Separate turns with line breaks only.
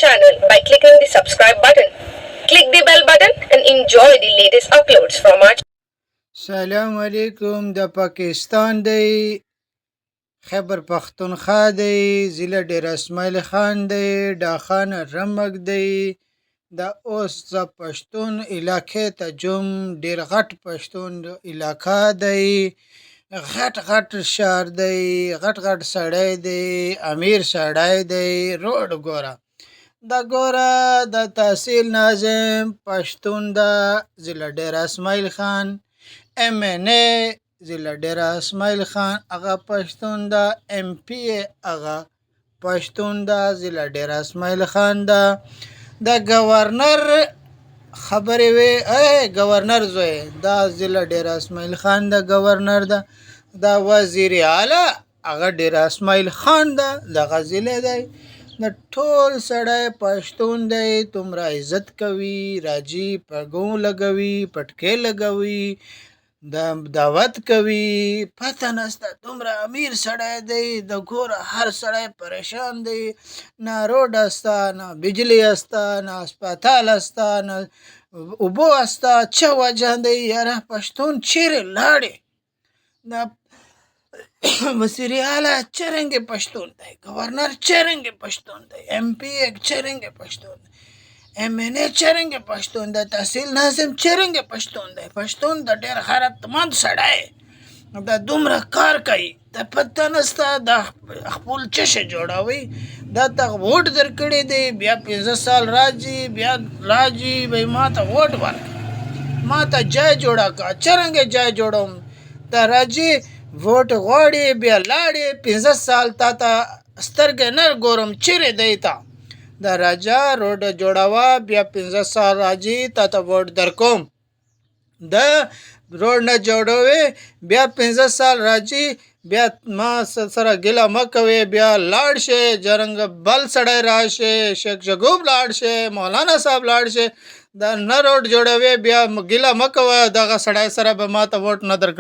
channel by clicking the subscribe button. Click the bell button and enjoy the latest uploads from our channel.
سلام علیکم د پاکستان دی خیبر پختونخوا دی ضلع ډیر اسماعیل خان دی ډاخان رمک دی د اوس د پښتون علاقې ته جوم ډیر غټ پښتون علاقه دی غټ شهر دی غټ سړی دی امیر سړی دی روډ ګوره د تحصیل ناظم پښتون دا ضلع ډیر اسماعیل خان MNA ضلع ډیر اسماعیل خان هغه پښتون دا MP هغه پښتون دا ضلع ډیر اسماعیل خان دا د گورنر خبرې وي گورنر زوی دا ضلع ډیر اسماعیل خان دا گورنر دا وزیر اعلی هغه ډیر اسماعیل خان دا دغه ضلع دی د ټول سړی پښتون دی تمره عزت کوي راجی پګو لګوي پټکې لګوي د دعوت کوي پته نسته دومره امیر سړی دی د ګوره هر سړی پریشان دی نه روډ استه نه بجلی استه نه اسپتال استه نه اوبو استه چه وجه دی یاره پښتون چیرې لاړې د وزیر اعلی چرنګې پښتون دی گورنر چرنګې پښتون دی MP چرنګې پښتون دی MNA چرنګې پښتون دی تحصیل ناظم چرنګې پښتون دی پښتون د ډېر غیرتمند سړی د دومره کار کوي د پته نسته د خپل چشه جوړوي دا ته ووټ درکړی دی بیا 15 سال راځي بی ما ته ووټ ورکړه ما ته جای جوړه که چرنګې جای جوړوم ته راځي ووټ غواړي بیا لاړې 15 سال تا ته سترګې نه ګورم چیرې دی ته د راجا روډ جوړوه بیا 15 سال راځي تا ته ووټ درکوم د روډ نه جوړوي بیا 15 سال راځي بیا ما سره ګیله مه کوې بیا لاړ شي جرنګ بل سړی راشي شیخ شګوب لاړ شي مولانا صاحب لاړ شي د نه روډ جوړوي بیا ګیله مه کوه دغه سړی سره به ما ته ووټ نه درکړي